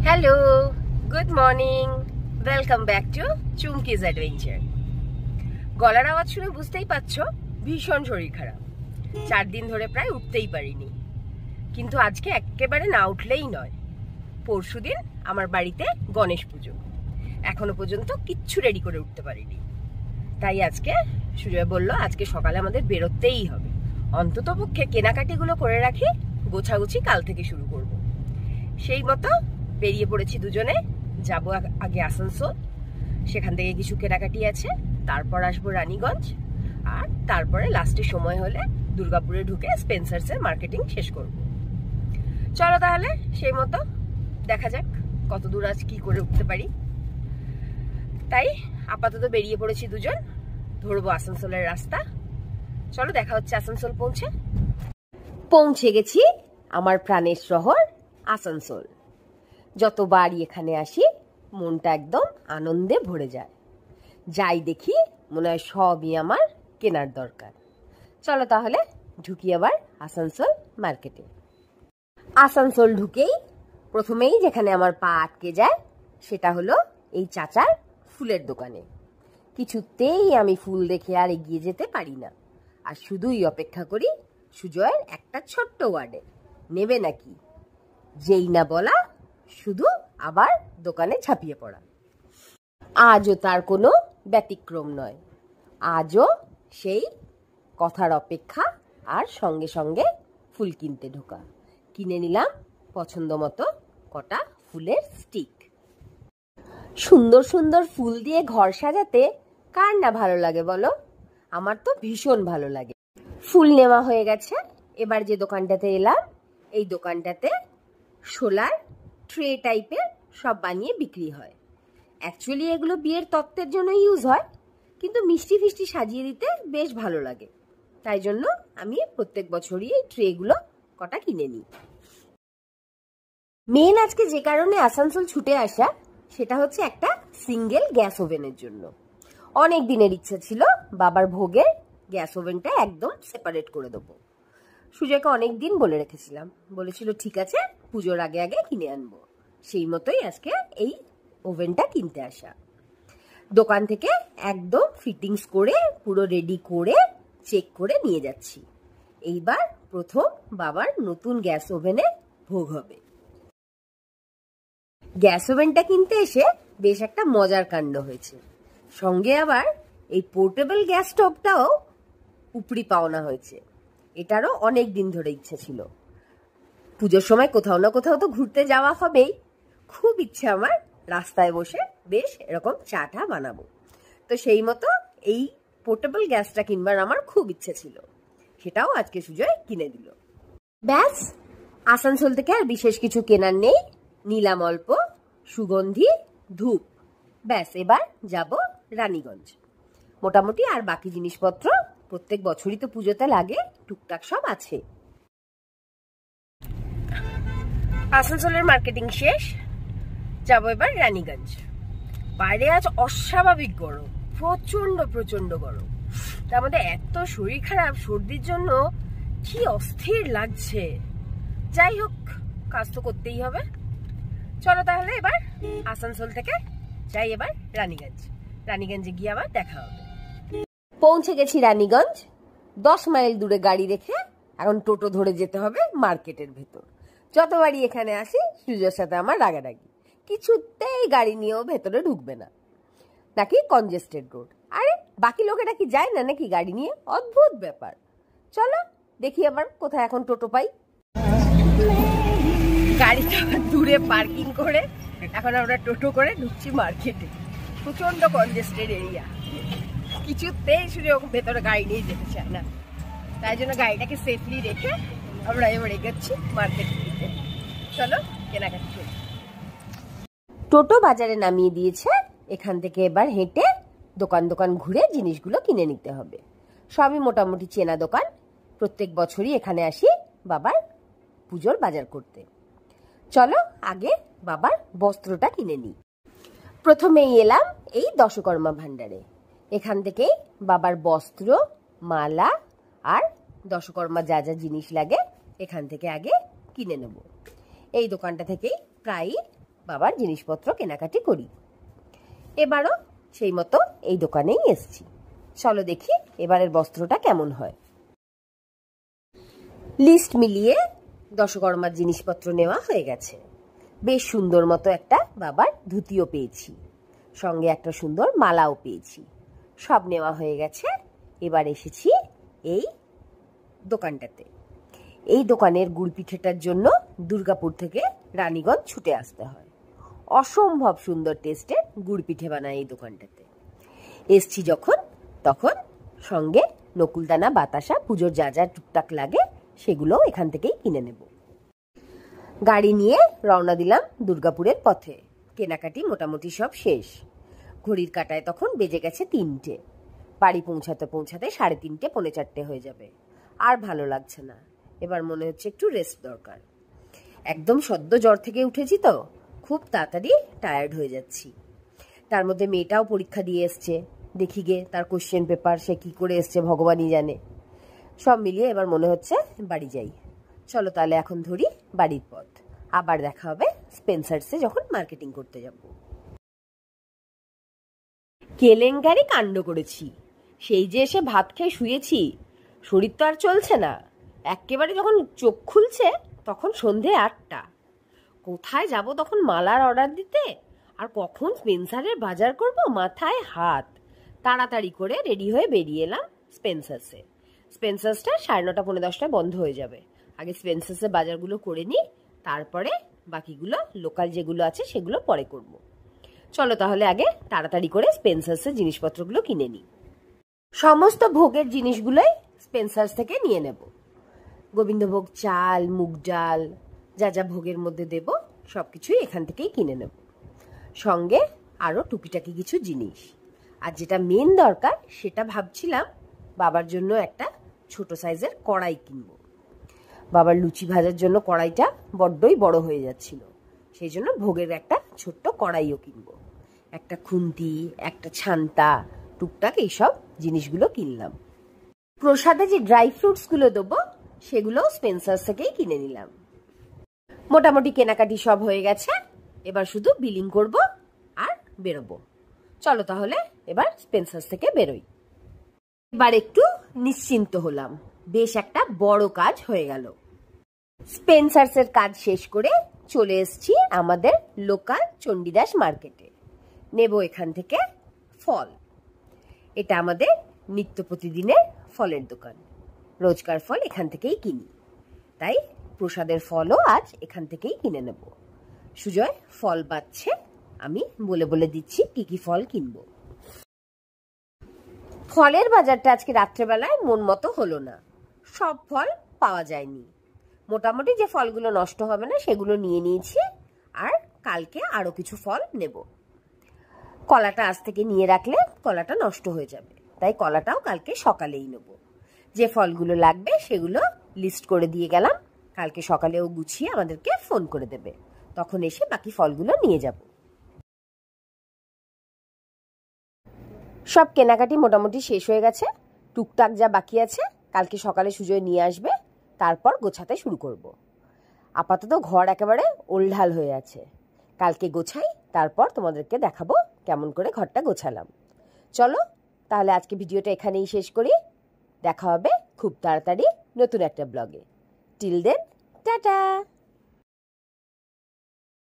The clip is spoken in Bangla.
Hello, good morning, welcome back to Chumki's adventure. গলার আওয়াজ শুনে বুঝতেই পারছো ভীষণ শরীর খারাপ। 4 দিন ধরে প্রায় উঠতেই পারিনি, কিন্তু আজকে একেবারে না উঠলেই নয়। পরশুদিন আমার বাড়িতে গণেশ পুজো, এখনো পর্যন্ত কিচ্ছু রেডি করে উঠতে পারিনি। তাই আজকে সুজয় বলল আজকে সকালে আমাদের বেরোতেই হবে, অন্তত পক্ষে কেনাকাটিগুলো করে রাখি, গোছাগুছি কাল থেকে শুরু করব। সেই মতো বেরিয়ে পড়েছি দুজনে। যাবো আগে আসানসোল, সেখান থেকে কিছু কেনাকাটি আছে, তারপর আসবো রানীগঞ্জ, আর তারপরে লাস্টে সময় হলে দুর্গাপুরে ঢুকে স্পেন্সার্সের মার্কেটিং শেষ করব। চলো তাহলে সেই মতো দেখা যাক কত দূর আজ কি করে উঠতে পারি। তাই আপাতত বেরিয়ে পড়েছি দুজন, ধরবো আসানসোলের রাস্তা। চলো দেখা হচ্ছে আসানসোল পৌঁছে গেছি আমার প্রাণের শহর আসানসোল। যতবারই এখানে আসি মনটা একদম আনন্দে ভরে যায়। যাই দেখি মনে হয় সবই আমার কেনার দরকার। চলো তাহলে ঢুকি আবার আসানসোল মার্কেটে। আসানসোল ঢুকেই প্রথমেই যেখানে আমার পা আটকে যায় সেটা হলো এই চাচার ফুলের দোকানে। কিছুতেই আমি ফুল দেখে আর এগিয়ে যেতে পারি না, আর শুধুই অপেক্ষা করি সুজয়ের একটা ছোট্ট ওয়ার্ডে নেবে নাকি। যেই না বলা শুধু আবার দোকানে ঝাঁপিয়ে পড়া। আজও তার কোনো ব্যতিক্রম নয়। আজও সেই কথার অপেক্ষা, আর সঙ্গে সঙ্গে ফুল কিনতে ঢোকা। কিনে নিলাম পছন্দ মতো কটা ফুলের স্টিক। সুন্দর সুন্দর ফুল দিয়ে ঘর সাজাতে কার না ভালো লাগে বলো? আমার তো ভীষণ ভালো লাগে। ফুল নেওয়া হয়ে গেছে। এবার যে দোকানটাতে এলাম, এই দোকানটাতে শোলার ট্রে টাইপের সব বানিয়ে বিক্রি হয়। অ্যাকচুয়ালি এগুলো বিয়ের তত্ত্বের জন্য ইউজ হয়, কিন্তু মিষ্টি ফিষ্টি সাজিয়ে দিতে বেশ ভালো লাগে। তাই জন্য আমি প্রত্যেক বছরই এই ট্রেগুলো কটা কিনে নিই। মেন আজকে যে কারণে আসানসোল ছুটে আসা সেটা হচ্ছে একটা সিঙ্গেল গ্যাস ওভেনের জন্য। অনেক দিনের ইচ্ছা ছিল বাবার ভোগের গ্যাস ওভেনটা একদম সেপারেট করে দেবো। সুজয়কে অনেক দিন বলে রেখেছিলাম, বলেছিল ঠিক আছে পুজোর আগে আগে কিনে আনবো। সেই মতোই আজকে এই ওভেনটা কিনতে আসা। দোকান থেকে একদম ফিটিংস করে পুরো রেডি করে চেক করে নিয়ে যাচ্ছি। এইবার প্রথম বাবার নতুন গ্যাস ওভেনে ভোগ হবে। গ্যাস ওভেনটা কিনতে এসে বেশ একটা মজার কাণ্ড হয়েছে। সঙ্গে আবার এই পোর্টেবল গ্যাস স্টোভটাও উপরি পাওনা হয়েছে। এটারও অনেক দিন ধরে ইচ্ছে ছিল। পুজোর সময় কোথাও না কোথাও তো ঘুরতে যাওয়া হবেই। খুব ইচ্ছে আমার রাস্তায় বসে বেশ এরকম চাটা বানাবো। তো সেই মতো এই পোর্টেবল গ্যাসটা কিনবার আমার খুব ইচ্ছে ছিল, সেটাও আজকে সুজয় কিনে দিল। ব্যাস, আসানসোল থেকে আর বিশেষ কিছু কেনার নেই। নিলাম অল্প সুগন্ধি ধূপ। ব্যাস, এবার যাব রানীগঞ্জ। মোটামুটি আর বাকি জিনিসপত্র প্রত্যেক বছরই তো পুজোতে লাগে, টুকটাক সব আছে। আসানসোলের মার্কেটিং শেষ, যাবো এবার রানীগঞ্জ। বাইরে আজ অস্বাভাবিক গরম, প্রচন্ড প্রচন্ড গরম। তার মধ্যে এত শরীর খারাপ, সর্দির জন্য কি অস্থির লাগছে। যাই হোক, কাজ তো করতেই হবে। চলো তাহলে এবার আসানসোল থেকে যাই এবার রানীগঞ্জ। রানীগঞ্জে গিয়ে আবার দেখা হবে। পৌঁছে গেছি রানীগঞ্জ। 10 মাইল দূরে গাড়ি রেখে এখন টোটো ধরে যেতে হবে মার্কেটের ভেতর। যতবারই এখানে আসি সুজয়ের সাথে আমার রাগারাগি, কিছুতেই গাড়ি নিয়েও ভেতরে ঢুকবে না, নাকি কনজেস্টেড রোড। আরে বাকি লোকেরা কি যায় না নাকি গাড়ি নিয়ে? অদ্ভুত ব্যাপার। চলো দেখি আবার কোথায় এখন টোটো পাই। গাড়িটা দূরে পার্কিং করে এখন আমরা টোটো করে ঢুকছি মার্কেটে। প্রচন্ড কনজেস্টেড এরিয়া, কিছুতেই শুধু ভেতরে গাড়ি নিয়ে যেতে চায় না। তাই জন্য গাড়িটাকে সেফলি রেখে আমরা এবার এগোচ্ছি মার্কেট দিকে। চলো কেনাকাটি করি। টোটো বাজারে নামিয়ে দিয়েছে। এখান থেকে এবার হেঁটে দোকান দোকান ঘুরে জিনিসগুলো কিনে নিতে হবে। সবই মোটামুটি চেনা দোকান। প্রত্যেক বছরই এখানে আসি বাবার পুজোর বাজার করতে। চলো আগে বাবার বস্ত্রটা কিনে নিই। প্রথমেই এলাম এই দশকর্মা ভান্ডারে। এখান থেকেই বাবার বস্ত্র, মালা আর দশকর্মা যা যা জিনিস লাগে এখান থেকে আগে কিনে নেব। এই দোকানটা থেকেই প্রায় বাবার জিনিসপত্র কেনাকাটি করি। এবারও সেই মতো এই দোকানেই এসছি। চলো দেখি এবারের বস্ত্রটা কেমন হয়। লিস্ট মিলিয়ে দশকর্মার জিনিসপত্র নেওয়া হয়ে গেছে। বেশ সুন্দর মতো একটা বাবার ধুতিও পেয়েছি, সঙ্গে একটা সুন্দর মালাও পেয়েছি। সব নেওয়া হয়ে গেছে। এবার এসেছি এই দোকানটাতে। এই দোকানের গুড় পিঠেটার জন্য দুর্গাপুর থেকে রানীগঞ্জ ছুটে আসতে হয়। অসম্ভব সুন্দর টেস্টের গুড় পিঠে বানায় এই দোকানটাতে। এসছি যখন তখন সঙ্গে নকুলদানা, বাতাসা, পুজোর যা যা টুকটাক লাগে সেগুলো এখান থেকেই কিনে নেব। গাড়ি নিয়ে রওনা দিলাম দুর্গাপুরের পথে। কেনাকাটি মোটামুটি সব শেষ। ঘড়ির কাঁটায় তখন বেজে গেছে 3টে। বাড়ি পৌঁছাতে পৌঁছাতে 3:30, 4:45 হয়ে যাবে। আর ভালো লাগছে না। এবার মনে হচ্ছে একটু রেস্ট দরকার। একদম সদ্য জ্বর থেকে উঠেছি তো, খুব তাড়াতাড়ি টায়ার্ড হয়ে যাচ্ছি। তার মধ্যে মেয়েটাও পরীক্ষা দিয়ে এসছে। দেখি গে তার কোশ্চেন পেপার সে কি করে এসছে ভগবানই জানে। সব মিলিয়ে এবার মনে হচ্ছে বাড়ি যাই। চলো তাহলে এখন ধরি বাড়ির পথ। আবার দেখা হবে স্পেন্সার্সে যখন মার্কেটিং করতে যাব। কেলেঙ্কারি কাণ্ড করেছি। সেই যে এসে ভাত খেয়ে শুয়েছি, শরীর তো আর চলছে না। একেবারে যখন চোখ খুলছে তখন সন্ধে 8টা। কোথায় যাব তখন মালার অর্ডার দিতে, আর কখন স্পেন্সারের বাজার করব, মাথায় হাত। তাড়াতাড়ি করে রেডি হয়ে বেরিয়ে এলাম স্পেন্সার্সে। স্পেন্সার্সটা 9:30, 10:45 বন্ধ হয়ে যাবে। আগে স্পেন্সার্সে বাজারগুলো করে নিই, তারপরে বাকিগুলো লোকাল যেগুলো আছে সেগুলো পরে করব। চলো তাহলে আগে তাড়াতাড়ি করে স্পেন্সার্সের জিনিসপত্রগুলো কিনে নিই। সমস্ত ভোগের জিনিসগুলোই স্পেন্সার্স থেকে নিয়ে নেব। গোবিন্দভোগ চাল, মুগ ডাল, যা যা ভোগের মধ্যে দেব সবকিছুই এখান থেকেই কিনে নেব। সঙ্গে আরও টুকিটাকি কিছু জিনিস। আর যেটা মেন দরকার সেটা ভাবছিলাম বাবার জন্য একটা ছোট সাইজের কড়াই কিনব। বাবার লুচি ভাজার জন্য কড়াইটা বড্ডই বড় হয়ে যাচ্ছিল, সেই জন্য ভোগের একটা ছোট্ট কড়াইও কিনব। একটা খুন্তি, একটা ছান্তা, টুকটাক এইসব জিনিসগুলো কিনলাম। প্রসাদে যে ড্রাই ফ্রুটসগুলো দেবো সেগুলো স্পেন্সার্স থেকেই কিনে নিলাম। মোটামুটি কেনাকাটি সব হয়ে গেছে। এবার শুধু বিলিং করব আর বেরোবো। চলো তাহলে এবার স্পেন্সার্স থেকে বেরোই। এবার একটু নিশ্চিন্ত হলাম। বেশ একটা বড় কাজ হয়ে গেল। স্পেন্সার্সের কাজ শেষ করে চলে এসেছি আমাদের লোকাল চণ্ডীদাস মার্কেটে। নেব এখান থেকে ফল। এটা আমাদের নিত্য প্রতিদিনের ফলের দোকান। রোজকার ফল এখান থেকেই কিনি, তাই প্রসাদের ফলও আজ এখান থেকেই কিনে নেব। সুজয় ফল বাচ্ছে, আমি বলে বলে দিচ্ছি কি কি ফল কিনবো। ফলের বাজারটা আজকে রাত্রেবেলায় মন মতো হলো না। সব ফল পাওয়া যায়নি। মোটামুটি যে ফলগুলো নষ্ট হবে না সেগুলো নিয়ে নিয়েছি, আর কালকে আরো কিছু ফল নেব। কলাটা আজ থেকে নিয়ে রাখলে কলাটা নষ্ট হয়ে যাবে, তাই কলাটাও কালকে সকালেই নেব। যে ফলগুলো লাগবে সেগুলো লিস্ট করে দিয়ে গেলাম। কালকে সকালেও গুছিয়ে আমাদেরকে ফোন করে দেবে, তখন এসে বাকি ফলগুলো নিয়ে যাব। সব কেনাকাটি মোটামুটি শেষ হয়ে গেছে। টুকটাক যা বাকি আছে কালকে সকালে সুজয় নিয়ে আসবে, তারপর গোছাতে শুরু করব। আপাতত ঘর একেবারে ওলঢাল হয়ে আছে। কালকে গোছাই, তারপর তোমাদেরকে দেখাবো কেমন করে ঘরটা গোছালাম। চলো তাহলে আজকে ভিডিওটা এখানেই শেষ করি। দেখা হবে খুব তাড়াতাড়ি নতুন একটা ব্লগে। Till then, tata.